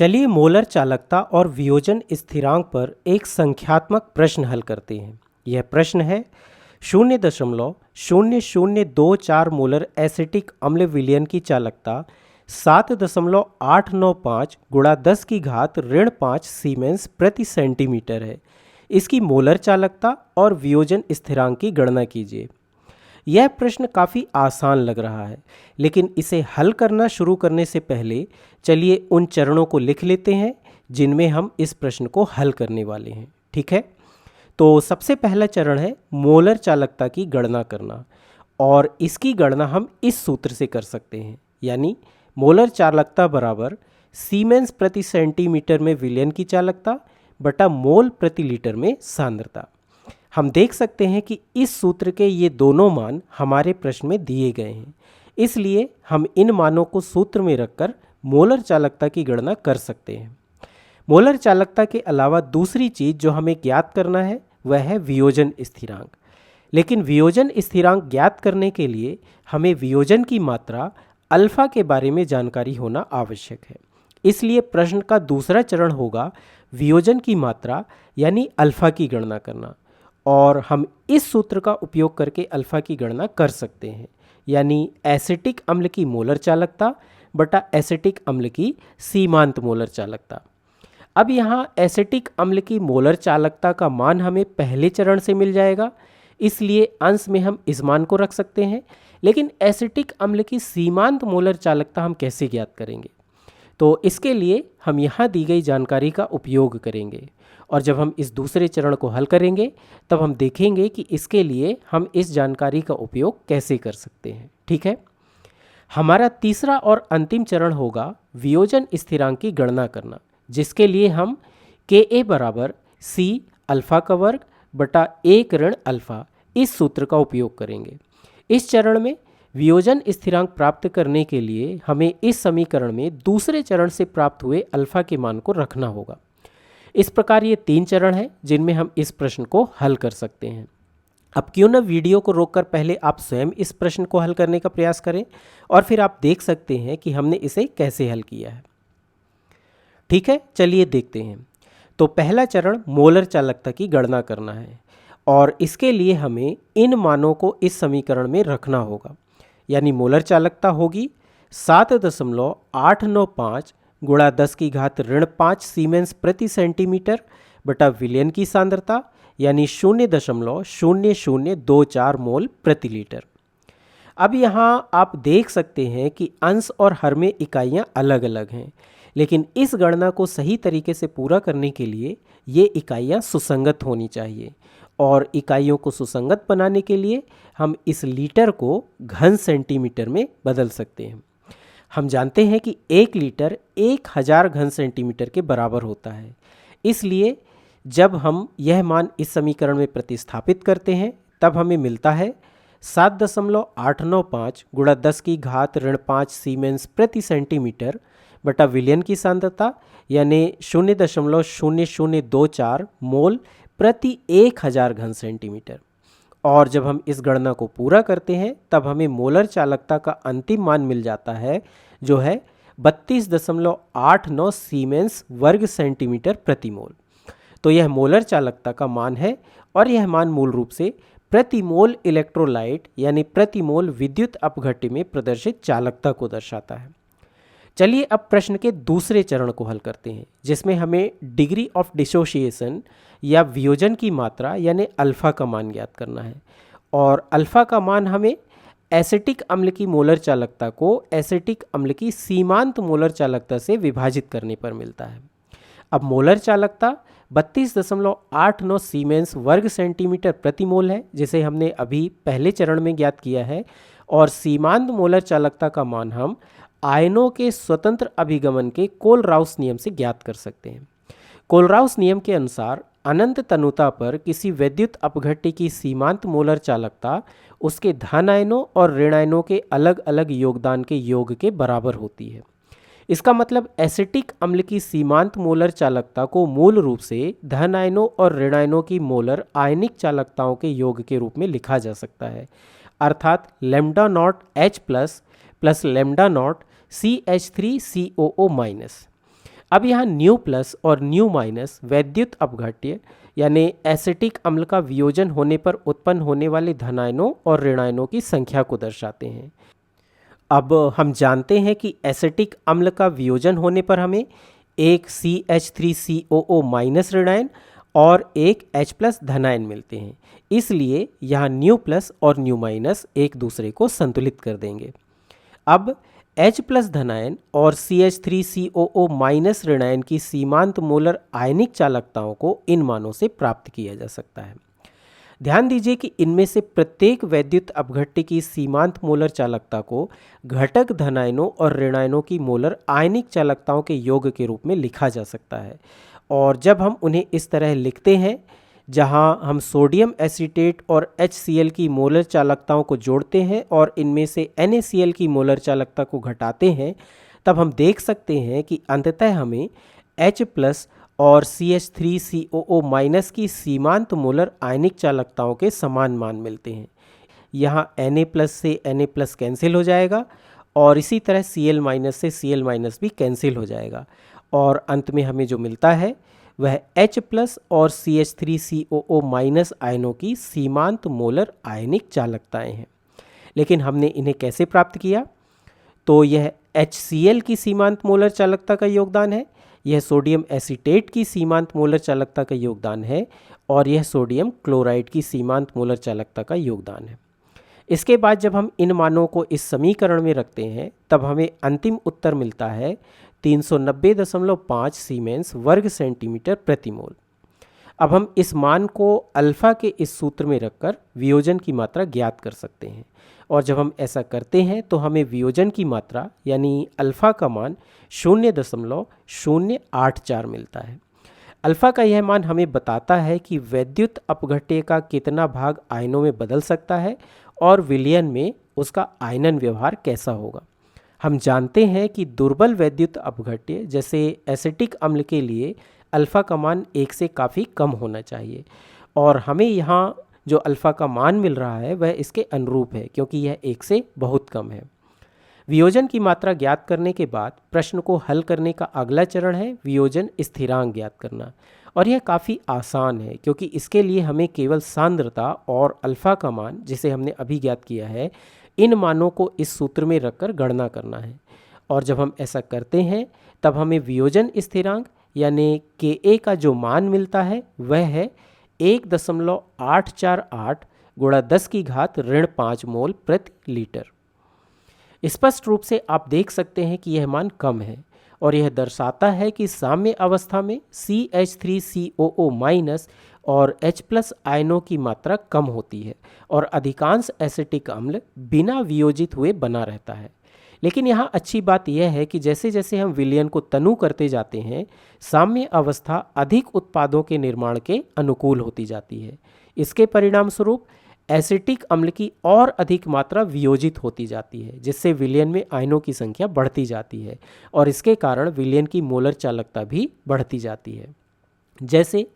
चलिए मोलर चालकता और वियोजन स्थिरांक पर एक संख्यात्मक प्रश्न हल करते हैं। यह प्रश्न है 0.0024 मोलर एसिटिक अम्ल विलयन की चालकता 7.895 गुणा 10 की घात ऋण 5 सीमेंस प्रति सेंटीमीटर है। इसकी मोलर चालकता और वियोजन स्थिरांक की गणना कीजिए। यह प्रश्न काफ़ी आसान लग रहा है, लेकिन इसे हल करना शुरू करने से पहले चलिए उन चरणों को लिख लेते हैं जिनमें हम इस प्रश्न को हल करने वाले हैं। ठीक है, तो सबसे पहला चरण है मोलर चालकता की गणना करना, और इसकी गणना हम इस सूत्र से कर सकते हैं, यानी मोलर चालकता बराबर सीमेंस प्रति सेंटीमीटर में विलयन की चालकता बटा मोल प्रति लीटर में सांद्रता। हम देख सकते हैं कि इस सूत्र के ये दोनों मान हमारे प्रश्न में दिए गए हैं, इसलिए हम इन मानों को सूत्र में रखकर मोलर चालकता की गणना कर सकते हैं। मोलर चालकता के अलावा दूसरी चीज़ जो हमें ज्ञात करना है वह है वियोजन स्थिरांक। लेकिन वियोजन स्थिरांक ज्ञात करने के लिए हमें वियोजन की मात्रा अल्फा के बारे में जानकारी होना आवश्यक है। इसलिए प्रश्न का दूसरा चरण होगा वियोजन की मात्रा यानी अल्फा की गणना करना, और हम इस सूत्र का उपयोग करके अल्फा की गणना कर सकते हैं, यानी एसिटिक अम्ल की मोलर चालकता बटा एसिटिक अम्ल की सीमांत मोलर चालकता। अब यहाँ एसिटिक अम्ल की मोलर चालकता का मान हमें पहले चरण से मिल जाएगा, इसलिए अंश में हम इस मान को रख सकते हैं। लेकिन एसिटिक अम्ल की सीमांत मोलर चालकता हम कैसे ज्ञात करेंगे? तो इसके लिए हम यहाँ दी गई जानकारी का उपयोग करेंगे, और जब हम इस दूसरे चरण को हल करेंगे तब हम देखेंगे कि इसके लिए हम इस जानकारी का उपयोग कैसे कर सकते हैं। ठीक है, हमारा तीसरा और अंतिम चरण होगा वियोजन स्थिरांक की गणना करना, जिसके लिए हम Ka बराबर C अल्फा का वर्ग बटा 1 ऋण अल्फा इस सूत्र का उपयोग करेंगे। इस चरण में वियोजन स्थिरांक प्राप्त करने के लिए हमें इस समीकरण में दूसरे चरण से प्राप्त हुए अल्फा के मान को रखना होगा। इस प्रकार ये 3 चरण हैं जिनमें हम इस प्रश्न को हल कर सकते हैं। अब क्यों न वीडियो को रोककर पहले आप स्वयं इस प्रश्न को हल करने का प्रयास करें, और फिर आप देख सकते हैं कि हमने इसे कैसे हल किया है। ठीक है, चलिए देखते हैं। तो पहला चरण मोलर चालकता की गणना करना है, और इसके लिए हमें इन मानों को इस समीकरण में रखना होगा, यानी मोलर चालकता होगी 7.895 गुणा 10 की घात ऋण 5 सीमेंस प्रति सेंटीमीटर बटा विलयन की सांद्रता यानी 0.0024 मोल प्रति लीटर। अब यहाँ आप देख सकते हैं कि अंश और हर में इकाइयाँ अलग अलग हैं, लेकिन इस गणना को सही तरीके से पूरा करने के लिए ये इकाइयाँ सुसंगत होनी चाहिए, और इकाइयों को सुसंगत बनाने के लिए हम इस लीटर को घन सेंटीमीटर में बदल सकते हैं। हम जानते हैं कि 1 लीटर 1000 घन सेंटीमीटर के बराबर होता है, इसलिए जब हम यह मान इस समीकरण में प्रतिस्थापित करते हैं तब हमें मिलता है 7.895 गुणा 10 की घात ऋण 5 सीमेंस प्रति सेंटीमीटर बटा विलयन की सांद्रता यानी 0.0024 मोल प्रति 1000 घन सेंटीमीटर। और जब हम इस गणना को पूरा करते हैं तब हमें मोलर चालकता का अंतिम मान मिल जाता है, जो है 32.89 सीमेंस वर्ग सेंटीमीटर प्रति मोल। तो यह मोलर चालकता का मान है, और यह मान मूल रूप से प्रति मोल इलेक्ट्रोलाइट यानी प्रति मोल विद्युत अपघट्य में प्रदर्शित चालकता को दर्शाता है। चलिए अब प्रश्न के दूसरे चरण को हल करते हैं, जिसमें हमें डिग्री ऑफ डिसोसिएशन या वियोजन की मात्रा यानी अल्फा का मान ज्ञात करना है, और अल्फा का मान हमें एसिटिक अम्ल की मोलर चालकता को एसिटिक अम्ल की सीमांत मोलर चालकता से विभाजित करने पर मिलता है। अब मोलर चालकता 32.89 सीमेंस वर्ग सेंटीमीटर प्रति मोल है, जिसे हमने अभी पहले चरण में ज्ञात किया है, और सीमांत मोलर चालकता का मान हम आयनों के स्वतंत्र अभिगमन के कोलराउस नियम से ज्ञात कर सकते हैं। कोलराउस नियम के अनुसार अनंत तनुता पर किसी वैद्युत अपघट्य की सीमांत मोलर चालकता उसके धन आयनों और ऋण आयनों के अलग अलग योगदान के योग के बराबर होती है। इसका मतलब एसिटिक अम्ल की सीमांत मोलर चालकता को मूल रूप से धन आयनों और ऋण आयनों की मोलर आयनिक चालकताओं के योग के रूप में लिखा जा सकता है, अर्थात lambda naught H plus lambda naught CH3COO minus. अब यहाँ न्यू प्लस और न्यू माइनस वैद्युत अपघट्य यानी एसिटिक अम्ल का वियोजन होने पर उत्पन्न होने वाले धनायनों और ऋणायनों की संख्या को दर्शाते हैं। अब हम जानते हैं कि एसिटिक अम्ल का वियोजन होने पर हमें एक CH3COO माइनस ऋणायन और एक H प्लस धनायन मिलते हैं। इसलिए यहाँ न्यू प्लस और न्यू माइनस एक दूसरे को संतुलित कर देंगे। अब H प्लस धनायन और CH3COO माइनस ऋणायन की सीमांत मोलर आयनिक चालकताओं को इन मानों से प्राप्त किया जा सकता है। ध्यान दीजिए कि इनमें से प्रत्येक वैद्युत अपघट्य की सीमांत मोलर चालकता को घटक धनायनों और ऋणायनों की मोलर आयनिक चालकताओं के योग के रूप में लिखा जा सकता है। और जब हम उन्हें इस तरह लिखते हैं, जहां हम सोडियम एसीटेट और HCl की मोलर चालकताओं को जोड़ते हैं और इनमें से NaCl की मोलर चालकता को घटाते हैं, तब हम देख सकते हैं कि अंततः हमें H प्लस और CH3COO माइनस की सीमांत मोलर आयनिक चालकताओं के समान मान मिलते हैं। यहाँ Na प्लस से Na प्लस कैंसिल हो जाएगा और इसी तरह Cl माइनस से Cl माइनस भी कैंसिल हो जाएगा और अंत में हमें जो मिलता है वह H प्लस और CH3COO माइनस आयनों की सीमांत मोलर आयनिक चालकताएं हैं। लेकिन हमने इन्हें कैसे प्राप्त किया? तो यह HCl की सीमांत मोलर चालकता का योगदान है, यह सोडियम एसीटेट की सीमांत मोलर चालकता का योगदान है और यह सोडियम क्लोराइड की सीमांत मोलर चालकता का योगदान है। इसके बाद जब हम इन मानों को इस समीकरण में रखते हैं, तब हमें अंतिम उत्तर मिलता है 390.5 सीमेंस वर्ग सेंटीमीटर प्रति मोल। अब हम इस मान को अल्फा के इस सूत्र में रखकर वियोजन की मात्रा ज्ञात कर सकते हैं और जब हम ऐसा करते हैं तो हमें वियोजन की मात्रा यानी अल्फा का मान 0.084 मिलता है। अल्फा का यह मान हमें बताता है कि वैद्युत अपघट्य का कितना भाग आयनों में बदल सकता है और विलयन में उसका आयनन व्यवहार कैसा होगा। हम जानते हैं कि दुर्बल वैद्युत अपघट्य जैसे एसिटिक अम्ल के लिए अल्फा का मान 1 से काफ़ी कम होना चाहिए और हमें यहाँ जो अल्फा का मान मिल रहा है वह इसके अनुरूप है, क्योंकि यह 1 से बहुत कम है। वियोजन की मात्रा ज्ञात करने के बाद प्रश्न को हल करने का अगला चरण है वियोजन स्थिरांक ज्ञात करना, और यह काफ़ी आसान है क्योंकि इसके लिए हमें केवल सांद्रता और अल्फा का मान, जिसे हमने अभी ज्ञात किया है, इन मानों को इस सूत्र में रखकर गणना करना है। और जब हम ऐसा करते हैं तब हमें वियोजन स्थिरांक यानी Ka का जो मान मिलता है वह है 1.848 गुणा 10⁻⁻5 मोल प्रति लीटर। स्पष्ट रूप से आप देख सकते हैं कि यह मान कम है और यह दर्शाता है कि साम्य अवस्था में CH3COO माइनस और H प्लस आयनों की मात्रा कम होती है और अधिकांश एसिटिक अम्ल बिना वियोजित हुए बना रहता है। लेकिन यहाँ अच्छी बात यह है कि जैसे जैसे हम विलयन को तनु करते जाते हैं, साम्य अवस्था अधिक उत्पादों के निर्माण के अनुकूल होती जाती है। इसके परिणाम स्वरूप एसिटिक अम्ल की और अधिक मात्रा वियोजित होती जाती है, जिससे विलयन में आयनों की संख्या बढ़ती जाती है और इसके कारण विलयन की मोलर चालकता भी बढ़ती जाती है। जैसे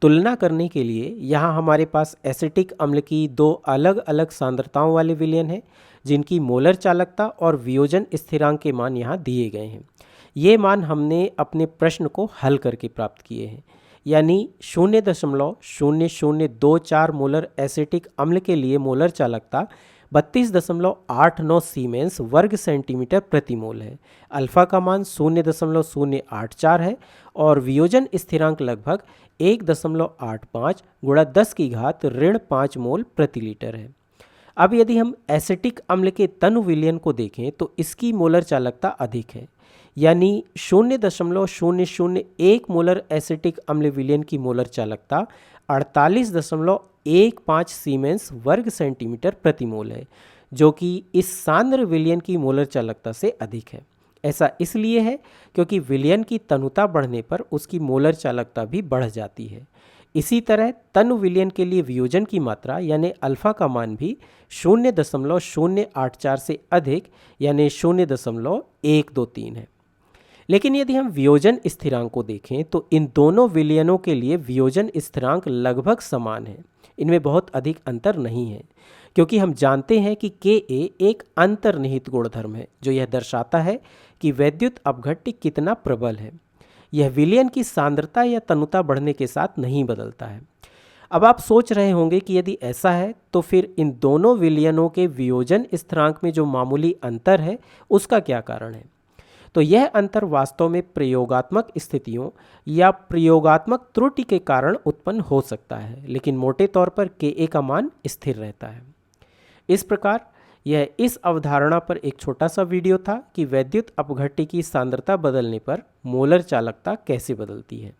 तुलना करने के लिए यहाँ हमारे पास एसिटिक अम्ल की 2 अलग अलग सांद्रताओं वाले विलयन हैं, जिनकी मोलर चालकता और वियोजन स्थिरांक के मान यहाँ दिए गए हैं। ये मान हमने अपने प्रश्न को हल करके प्राप्त किए हैं, यानी 0.0024 मोलर एसिटिक अम्ल के लिए मोलर चालकता 32.89 सीमेंस वर्ग सेंटीमीटर प्रति मोल है। अल्फा का मान 0.084 है और वियोजन स्थिरांक लगभग 1.85 गुणा 10⁻⁻5 मोल प्रति लीटर है। अब यदि हम एसिटिक अम्ल के तनु विलयन को देखें तो इसकी मोलर चालकता अधिक है, यानी 0.001 मोलर एसिटिक अम्ल विलयन की मोलर चालकता 48.15 सीमेंस वर्ग सेंटीमीटर प्रति मोल है, जो कि इस सांद्र विलयन की मोलर चालकता से अधिक है। ऐसा इसलिए है क्योंकि विलयन की तनुता बढ़ने पर उसकी मोलर चालकता भी बढ़ जाती है। इसी तरह तनु विलयन के लिए वियोजन की मात्रा यानी अल्फा का मान भी 0.084 से अधिक यानी 0.123 है। लेकिन यदि हम वियोजन स्थिरांक को देखें तो इन दोनों विलयनों के लिए वियोजन स्थिरांक लगभग समान है, इनमें बहुत अधिक अंतर नहीं है, क्योंकि हम जानते हैं कि Ka एक अंतर्निहित गुणधर्म है जो यह दर्शाता है कि वैद्युत अपघट्य कितना प्रबल है। यह विलयन की सांद्रता या तनुता बढ़ने के साथ नहीं बदलता है। अब आप सोच रहे होंगे कि यदि ऐसा है तो फिर इन दोनों विलयनों के वियोजन स्थिरांक में जो मामूली अंतर है उसका क्या कारण है। तो यह अंतर वास्तव में प्रयोगात्मक स्थितियों या प्रयोगात्मक त्रुटि के कारण उत्पन्न हो सकता है, लेकिन मोटे तौर पर Ka का मान स्थिर रहता है। इस प्रकार यह इस अवधारणा पर एक छोटा सा वीडियो था कि वैद्युत अपघट्य की सांद्रता बदलने पर मोलर चालकता कैसे बदलती है।